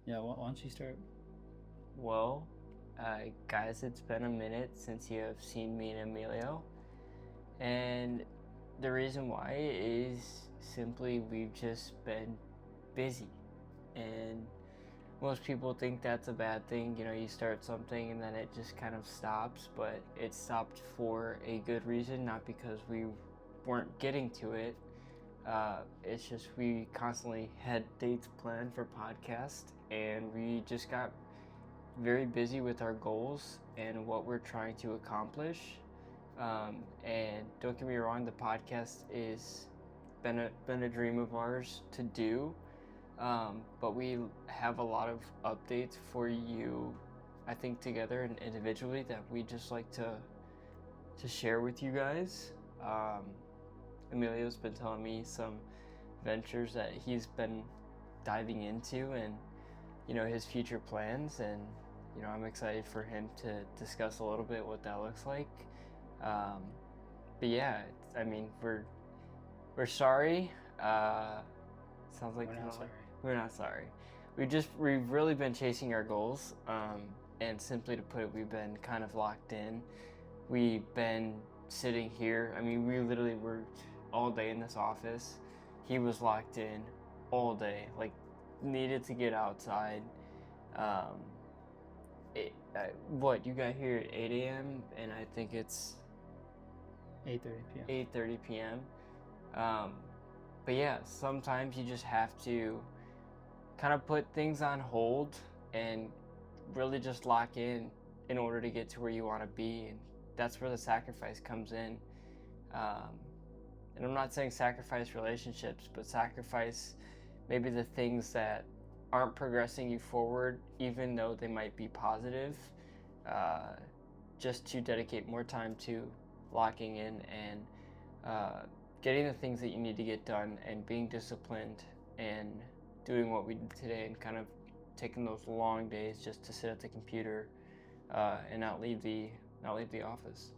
Yeah, why don't you start? Well, guys, it's been a minute since you have seen me and Emilio, and the reason why is simply we've just been busy, and most people think that's a bad thing. You start something and then it just kind of stops, but it stopped for a good reason, not because we weren't getting to it. It's just we constantly had dates planned for podcast, and we just got very busy with our goals and what we're trying to accomplish. And don't get me wrong, the podcast is been a dream of ours to do. But we have a lot of updates for you, I think, together and individually that we just like to share with you guys. Emilio's been telling me some ventures that he's been diving into, and his future plans, and I'm excited for him to discuss a little bit what that looks like. But yeah, I mean, we're sorry. Sounds like We're not sorry. we're not sorry. We've really been chasing our goals, and simply to put it, we've been kind of locked in. We've been sitting here. I mean, we literally worked all day in this office. He was locked in all day, like needed to get outside. Um, what you got here at 8 a.m. and I think it's 8:30 p.m. 8:30 p.m. But yeah, sometimes you just have to kind of put things on hold and really just lock in order to get to where you want to be, and that's where the sacrifice comes in. And I'm not saying sacrifice relationships, but sacrifice maybe the things that aren't progressing you forward, even though they might be positive, just to dedicate more time to locking in and getting the things that you need to get done, and being disciplined and doing what we did today, and kind of taking those long days just to sit at the computer and not leave the office.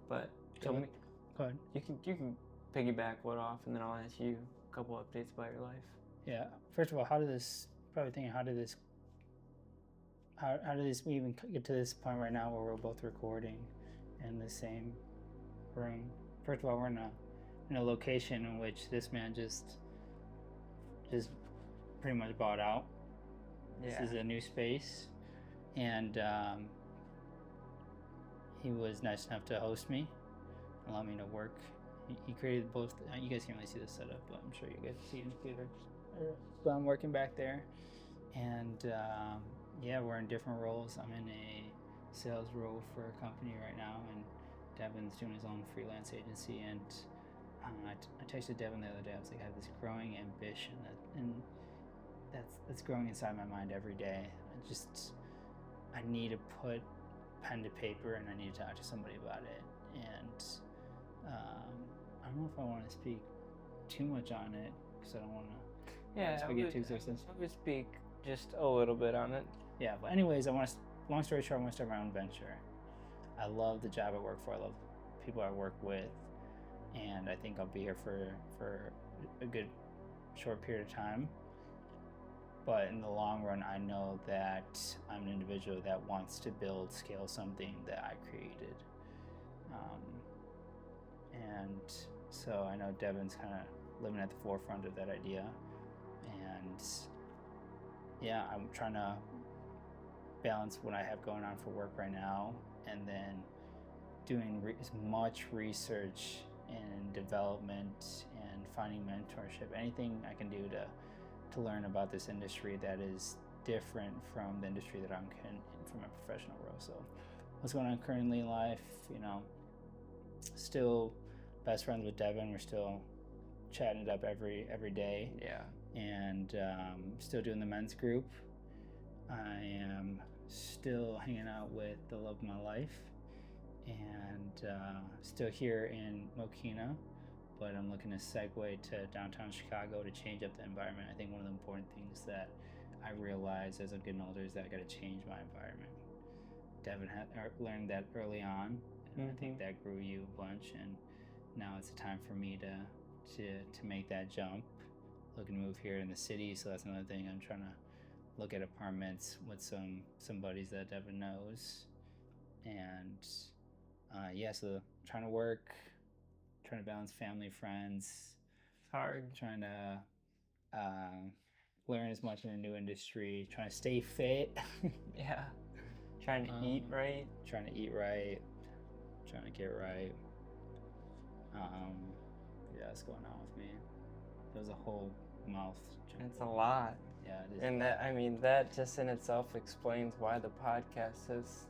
But tell me, Go ahead. you can piggyback what off, and then I'll ask you a couple updates about your life. Yeah. First of all, how did this we even get to this point right now where we're both recording in the same room? First of all, we're in a location in which this man just pretty much bought out. Yeah. This is a new space, and he was nice enough to host me, allow me to work. He created both. You guys can't really see the setup, but I'm sure you guys see it in the computer. But I'm working back there, and yeah, we're in different roles. I'm in a sales role for a company right now, and Devin's doing his own freelance agency. And I texted Devin the other day. I was like, I have this growing ambition that's growing inside my mind every day. I need to put pen to paper, and I need to talk to somebody about it. And I don't know if I want to speak too much on it, because I don't want to get too exhausted. I would speak just a little bit on it. Yeah, but anyways, long story short, I want to start my own venture. I love the job I work for. I love people I work with, and I think I'll be here for a good short period of time. But in the long run, I know that I'm an individual that wants to scale something that I created. And so I know Devin's kind of living at the forefront of that idea. And yeah, I'm trying to balance what I have going on for work right now, and then doing as much research and development and finding mentorship, anything I can do to learn about this industry that is different from the industry that I'm in from a professional role. So what's going on currently in life, still best friends with Devin. We're still chatting it up every day. Yeah. And still doing the men's group. I am still hanging out with the love of my life, and still here in Mokina, but I'm looking to segue to downtown Chicago to change up the environment. I think one of the important things that I realize as I'm getting older is that I got to change my environment. Devin had learned that early on, and I think that grew you a bunch, and now it's the time for me to make that jump. Looking to move here in the city, so that's another thing I'm trying to look at apartments with some buddies that Devin knows, and so trying to work, trying to balance family, friends. It's hard. Trying to learn as much in a new industry, trying to stay fit. Yeah. Trying to eat right. Trying to eat right. Trying to get right. What's going on with me? There's a whole mouth. It's a lot. Yeah, it is. And that just in itself explains why the podcast is,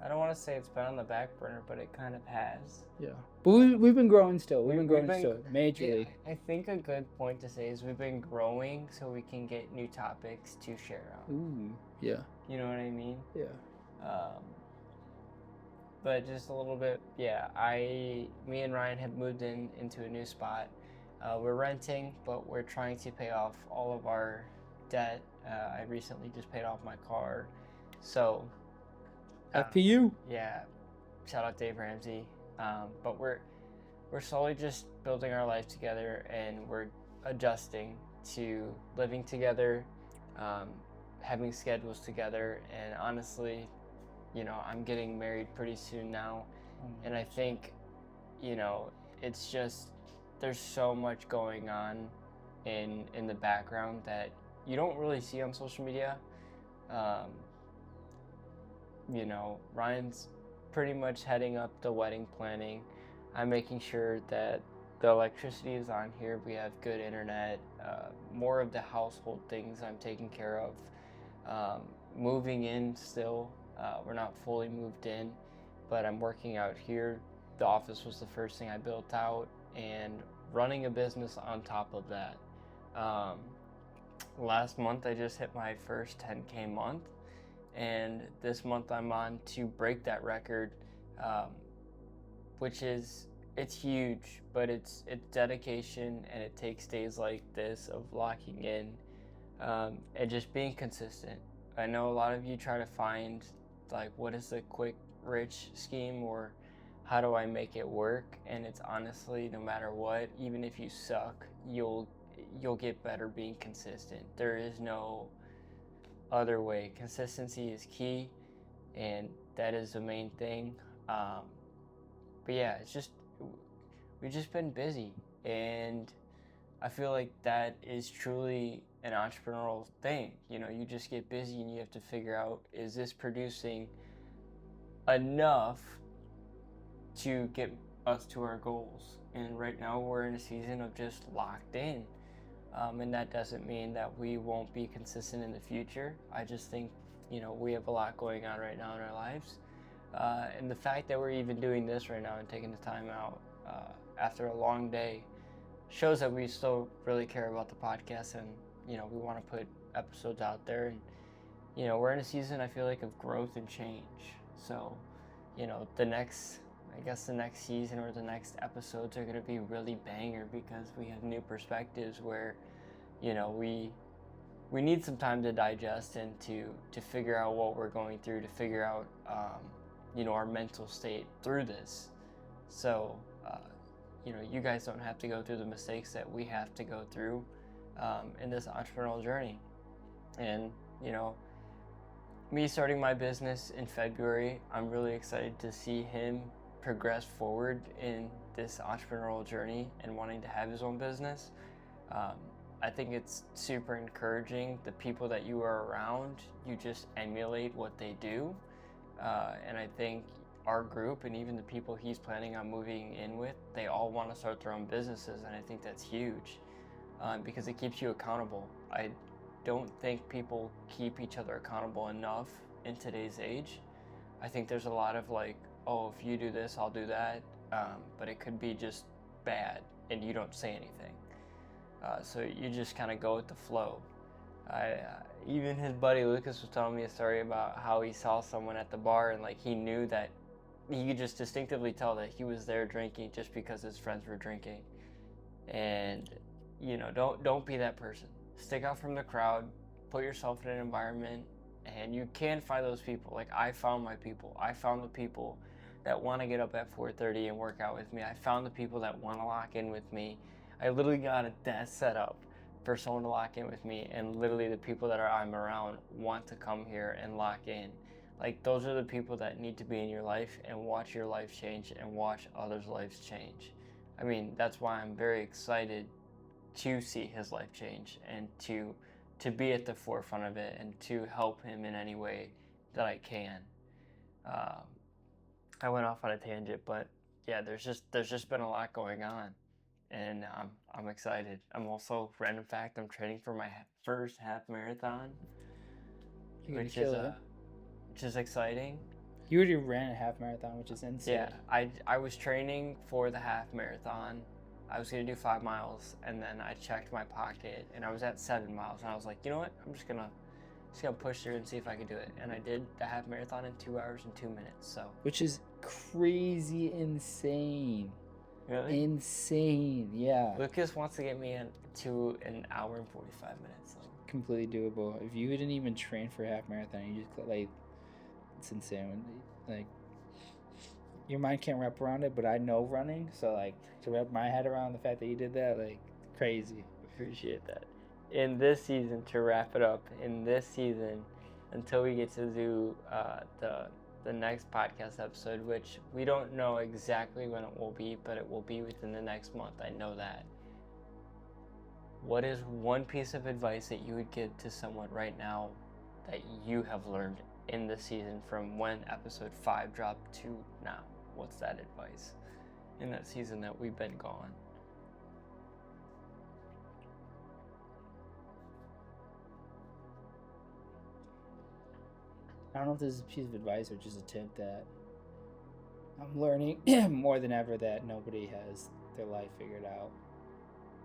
I don't want to say it's been on the back burner, but it kind of has. Yeah. But we've been growing still. We've been growing still, majorly. Yeah, I think a good point to say is we've been growing so we can get new topics to share out. Ooh, yeah. You know what I mean? Yeah. But just a little bit, me and Ryan have moved into a new spot. We're renting, but we're trying to pay off all of our debt. I recently just paid off my car. So FPU. Yeah, shout out Dave Ramsey. But we're slowly just building our life together, and we're adjusting to living together, having schedules together, and honestly, I'm getting married pretty soon now, and I think, it's just there's so much going on in the background that you don't really see on social media. Ryan's pretty much heading up the wedding planning. I'm making sure that the electricity is on here. We have good internet. More of the household things I'm taking care of. Moving in still. We're not fully moved in, but I'm working out here. The office was the first thing I built out, and running a business on top of that. Last month I just hit my first 10K month, and this month I'm on to break that record, which is, it's huge, but it's dedication, and it takes days like this of locking in, and just being consistent. I know a lot of you try to find, like, what is the quick rich scheme, or how do I make it work? And it's honestly, no matter what, even if you suck, you'll get better being consistent. There is no other way. Consistency is key, and that is the main thing. But yeah, we've just been busy, and I feel like that is truly an entrepreneurial thing. You just get busy and you have to figure out, is this producing enough to get us to our goals? And right now we're in a season of just locked in. And that doesn't mean that we won't be consistent in the future. I just think, we have a lot going on right now in our lives. And the fact that we're even doing this right now and taking the time out after a long day shows that we still really care about the podcast, and, we want to put episodes out there. And, we're in a season, I feel like, of growth and change. So, the next season or the next episodes are going to be really banger, because we have new perspectives where, we need some time to digest and to figure out what we're going through, to figure out, our mental state through this. So, you guys don't have to go through the mistakes that we have to go through in this entrepreneurial journey. And, me starting my business in February, I'm really excited to see him progress forward in this entrepreneurial journey and wanting to have his own business. I think it's super encouraging. The people that you are around, you just emulate what they do. And I think our group, and even the people he's planning on moving in with, they all want to start their own businesses, and I think that's huge, because it keeps you accountable. I don't think people keep each other accountable enough in today's age. I think there's a lot of like, oh, if you do this, I'll do that, but it could be just bad and you don't say anything. So you just kind of go with the flow. Even his buddy Lucas was telling me a story about how he saw someone at the bar, and like he knew that he could just distinctively tell that he was there drinking just because his friends were drinking. And don't be that person. Stick out from the crowd, put yourself in an environment, and you can find those people. Like, I found my people. I found the people that want to get up at 4:30 and work out with me. I found the people that want to lock in with me. I literally got a desk set up, for someone to lock in with me, and literally the people that I'm around want to come here and lock in. Like, those are the people that need to be in your life and watch your life change and watch others' lives change. I mean, that's why I'm very excited to see his life change and to be at the forefront of it and to help him in any way that I can. I went off on a tangent, but yeah, there's just been a lot going on, and I'm excited. I'm also, random fact, I'm training for my first half marathon, which is exciting. You already ran a half marathon, which is insane. Yeah, I was training for the half marathon. I was gonna do 5 miles, and then I checked my pocket, and I was at 7 miles, and I was like, you know what? I'm just gonna push through and see if I can do it. And I did the half marathon in 2 hours and 2 minutes. So, which is crazy insane. Really? Insane, yeah. Lucas wants to get me to an hour and 45 minutes. So. Completely doable. If you didn't even train for a half marathon, you just like, it's insane. Like, your mind can't wrap around it, but I know running, so like to wrap my head around the fact that you did that, like, crazy. Appreciate that. In this season, to wrap it up, until we get to do the next podcast episode, which we don't know exactly when it will be, but it will be within the next month. I know that. What is one piece of advice that you would give to someone right now that you have learned in the season from when episode 5 dropped to now? What's that advice in that season that we've been gone? I don't know if this is a piece of advice or just a tip that I'm learning more than ever, that nobody has their life figured out.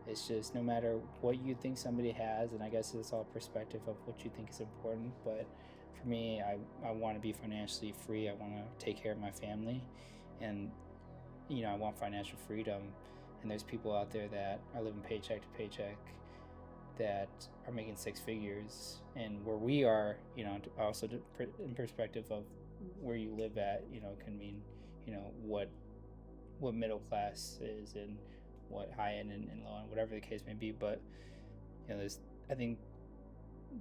It's just, no matter what you think somebody has, and I guess it's all perspective of what you think is important, but for me, I want to be financially free. I want to take care of my family, and I want financial freedom. And there's people out there that are living paycheck to paycheck that are making 6 figures, and where we are, also in perspective of where you live at, can mean, what middle class is and what high end and low end, whatever the case may be. But I think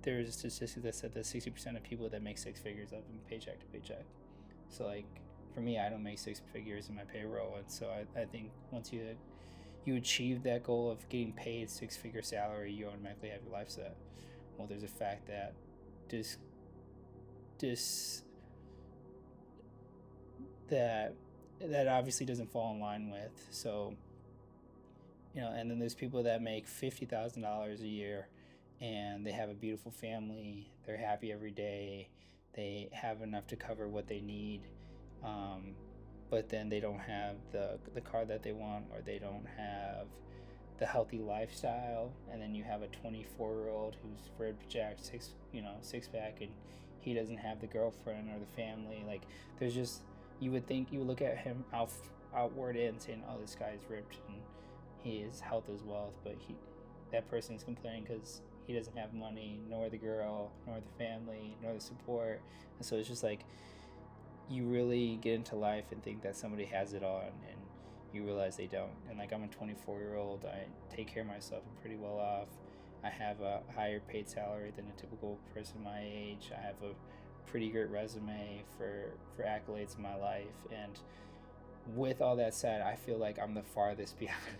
there's a statistic that said that 60% of people that make 6 figures live in paycheck to paycheck. So like, for me, I don't make 6 figures in my payroll, and so I think once you achieve that goal of getting paid 6-figure salary, you automatically have your life set. Well, there's a fact that that obviously doesn't fall in line with. So, and then there's people that make $50,000 a year, and they have a beautiful family. They're happy every day. They have enough to cover what they need. But then they don't have the car that they want, or they don't have the healthy lifestyle. And then you have a 24-year-old who's ripped, jacked, six-pack, and he doesn't have the girlfriend or the family. Like, there's just, you would look at him outward in saying, oh, this guy's ripped and his health is wealth, but that person is complaining because he doesn't have money, nor the girl, nor the family, nor the support. And so it's just like, you really get into life and think that somebody has it all, and you realize they don't. And like, I'm a 24-year-old, I take care of myself, I'm pretty well off. I have a higher paid salary than a typical person my age. I have a pretty good resume for accolades in my life. And with all that said, I feel like I'm the farthest behind.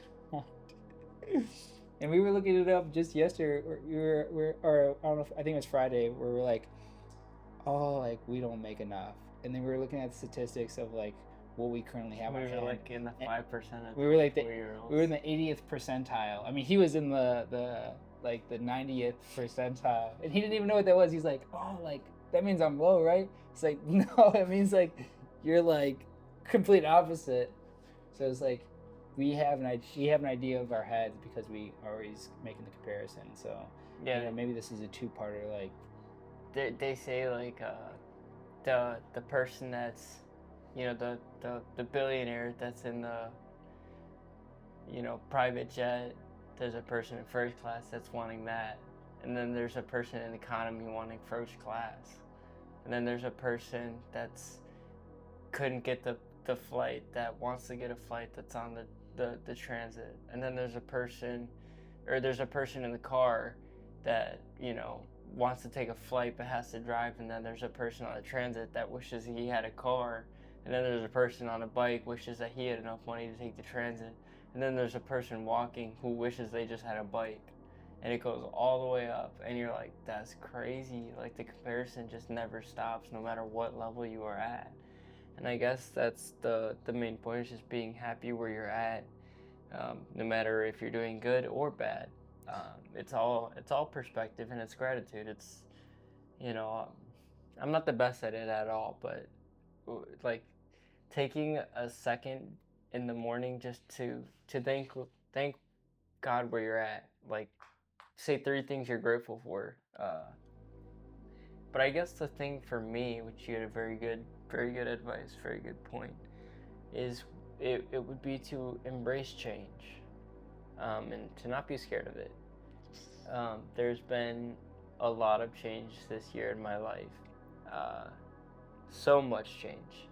And we were looking it up just yesterday, or I don't know, I think it was Friday, where we're like, oh, like, we don't make enough. And then we were looking at the statistics of like what we currently have. We were like in the 5% of we were like the 4-year-olds. We were in the 80th percentile. I mean, he was in the 90th percentile, and he didn't even know what that was. He's like, oh, like, that means I'm low, right? It's like, no, it means like you're like complete opposite. So it's like, we have an idea of our heads because we are always making the comparison. So yeah, maybe this is a 2-parter. Like, they say like the person that's, the billionaire that's in the, private jet, there's a person in first class that's wanting that, and then there's a person in economy wanting first class, and then there's a person that's couldn't get the flight that wants to get a flight that's on the transit, and then there's a person or there's a person in the car that, you know, wants to take a flight but has to drive, and then there's a person on a transit that wishes he had a car, and then there's a person on a bike wishes that he had enough money to take the transit, and then there's a person walking who wishes they just had a bike. And it goes all the way up, and you're like, that's crazy. Like, the comparison just never stops, no matter what level you are at. And I guess that's the main point, is just being happy where you're at, no matter if you're doing good or bad. It's all perspective, and it's gratitude. It's, you know, I'm not the best at it at all, but like taking a second in the morning just to thank God where you're at. Like, say 3 things you're grateful for. But I guess the thing for me, which you had a very good advice, very good point, is it would be to embrace change, and to not be scared of it. There's been a lot of change this year in my life, so much change.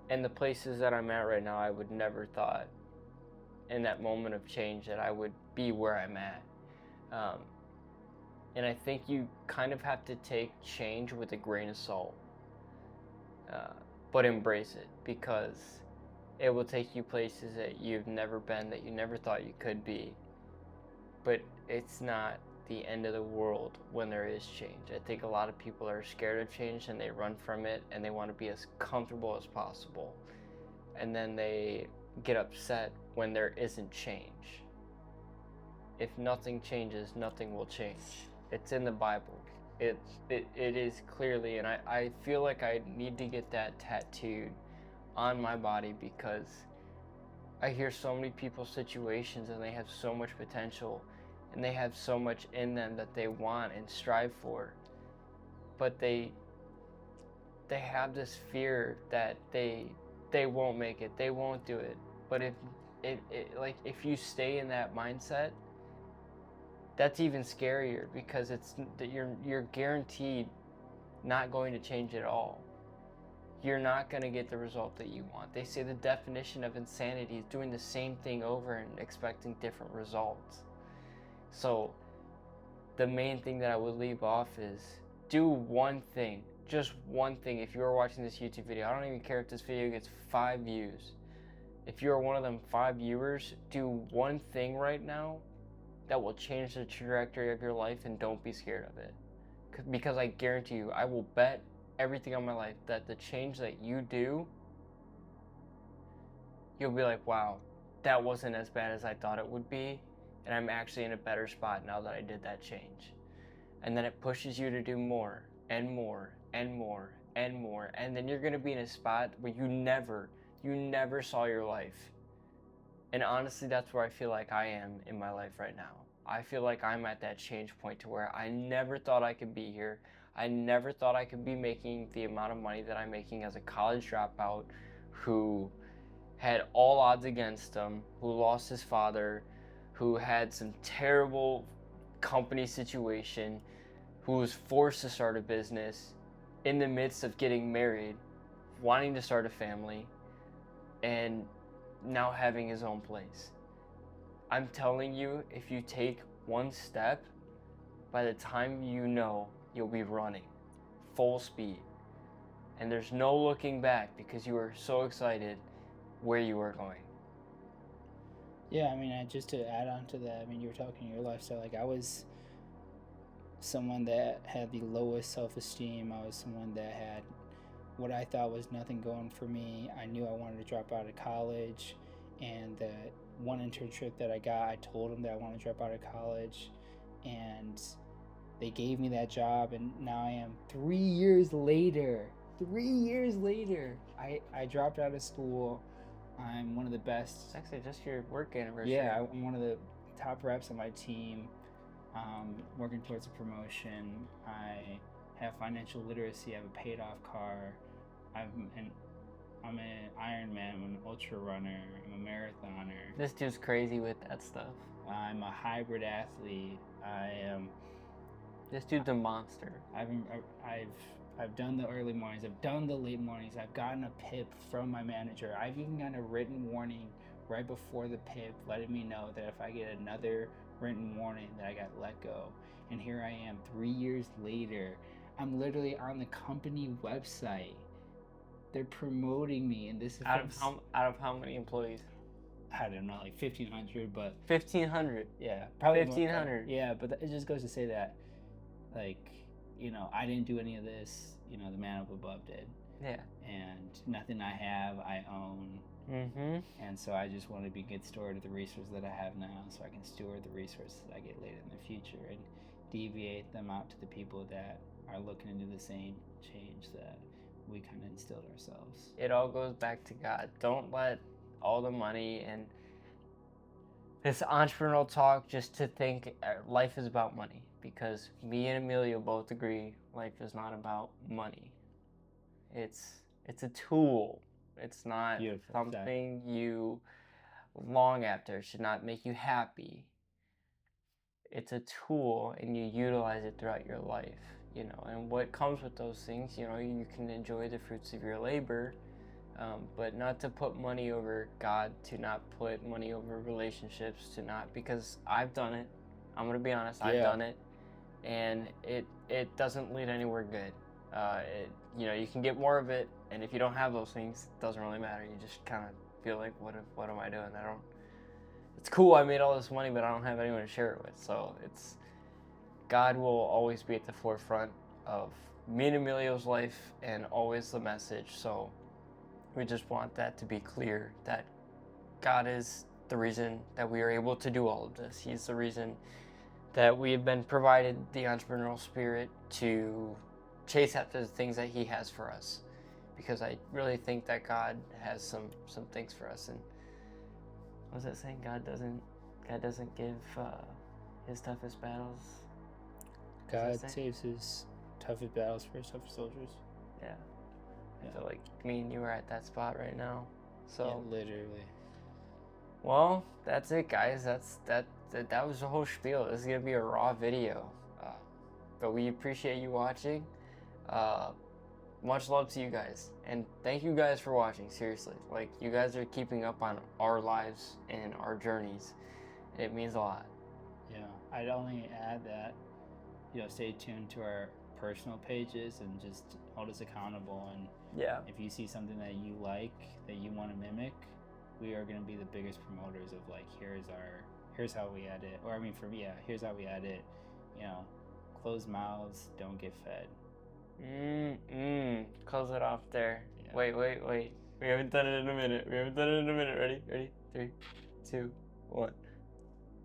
And the places that I'm at right now, I would never thought in that moment of change that I would be where I'm at. And I think you kind of have to take change with a grain of salt, but embrace it, because it will take you places that you've never been, that you never thought you could be. But it's not the end of the world when there is change. I think a lot of people are scared of change, and they run from it, and they want to be as comfortable as possible. And then they get upset when there isn't change. If nothing changes, nothing will change. It's in the Bible. It is clearly, and I feel like I need to get that tattooed on my body, because I hear so many people's situations, and they have so much potential, and they have so much in them that they want and strive for, but they have this fear that they won't make it, they won't do it. But if you stay in that mindset, that's even scarier, because it's that you're guaranteed not going to change at all. You're not going to get the result that you want. They say the definition of insanity is doing the same thing over and expecting different results. So the main thing that I would leave off is, do one thing, just one thing. If you're watching this YouTube video, I don't even care if this video gets 5 views. If you're one of them 5 viewers, do one thing right now that will change the trajectory of your life, and don't be scared of it. Because I guarantee you, I will bet everything on my life that the change that you do, you'll be like, wow, that wasn't as bad as I thought it would be, and I'm actually in a better spot now that I did that change. And then it pushes you to do more and more and more and more, and then you're going to be in a spot where you never saw your life. And honestly, that's where I feel like I am in my life right now. I feel like I'm at that change point to where I never thought I could be here. I never thought I could be making the amount of money that I'm making as a college dropout who had all odds against him, who lost his father, who had some terrible company situation, who was forced to start a business in the midst of getting married, wanting to start a family, and now having his own place. I'm telling you, if you take one step, by the time you know, you'll be running full speed. And there's no looking back, because you are so excited where you are going. Yeah, I mean, just to add on to that, I mean, you were talking your lifestyle. Like, I was someone that had the lowest self-esteem. I was someone that had what I thought was nothing going for me. I knew I wanted to drop out of college, and the one internship that I got, I told them that I wanted to drop out of college, and they gave me that job, and now I am 3 years later. 3 years later, I dropped out of school. I'm one of the best. It's actually just your work anniversary. Yeah, I'm one of the top reps on my team, working towards a promotion. I have financial literacy. I have a paid off car. I'm an Ironman. I'm an ultra runner. I'm a marathoner. This dude's crazy with that stuff. I'm a hybrid athlete. This dude's a monster. I've done the early mornings. I've done the late mornings. I've gotten a PIP from my manager. I've even gotten a written warning right before the PIP, letting me know that if I get another written warning that I got let go. And here I am 3 years later. I'm literally on the company website. They're promoting me, and this is out of how many employees? I don't know, like 1,500, but 1,500. yeah, probably 1,500. Yeah, but it just goes to say that, like, I didn't do any of this. The man up above did. Yeah. And nothing I have, I own. Mm-hmm. And so I just want to be a good steward of the resources that I have now, so I can steward the resources that I get later in the future and deviate them out to the people that are looking to do the same change that we kind of instilled ourselves. It all goes back to God. Don't let all the money and this entrepreneurial talk just to think life is about money, because me and Emilio both agree life is not about money. It's a tool. It's not something you long after. It should not make you happy. It's a tool, and you utilize it throughout your life, and what comes with those things, you can enjoy the fruits of your labor, but not to put money over God, to not put money over relationships, because I've done it. I'm going to be honest, I've done it, and it doesn't lead anywhere good. You can get more of it, and if you don't have those things, it doesn't really matter. You just kind of feel like, what am I doing? It's cool, I made all this money, but I don't have anyone to share it with. So God will always be at the forefront of me and Emilio's life, and always the message. So we just want that to be clear, that God is the reason that we are able to do all of this. He's the reason that we have been provided the entrepreneurial spirit to chase after the things that He has for us, because I really think that God has some things for us. And what was that saying? God doesn't give His toughest battles. God saves His toughest battles for His toughest soldiers. Yeah. I feel like me and you are at that spot right now. So yeah, literally. Well, that's it, guys. That was the whole spiel. This is gonna be a raw video, but we appreciate you watching. Much love to you guys, and thank you guys for watching. Seriously, like, you guys are keeping up on our lives and our journeys. It means a lot. Yeah, I'd only add that, stay tuned to our personal pages and just hold us accountable. And if you see something that you like, that you want to mimic, we are going to be the biggest promoters of, like, here's how we edit, or here's how we edit. Closed mouths don't get fed. Close it off there. Yeah. Wait. We haven't done it in a minute. Ready? 3, 2, 1.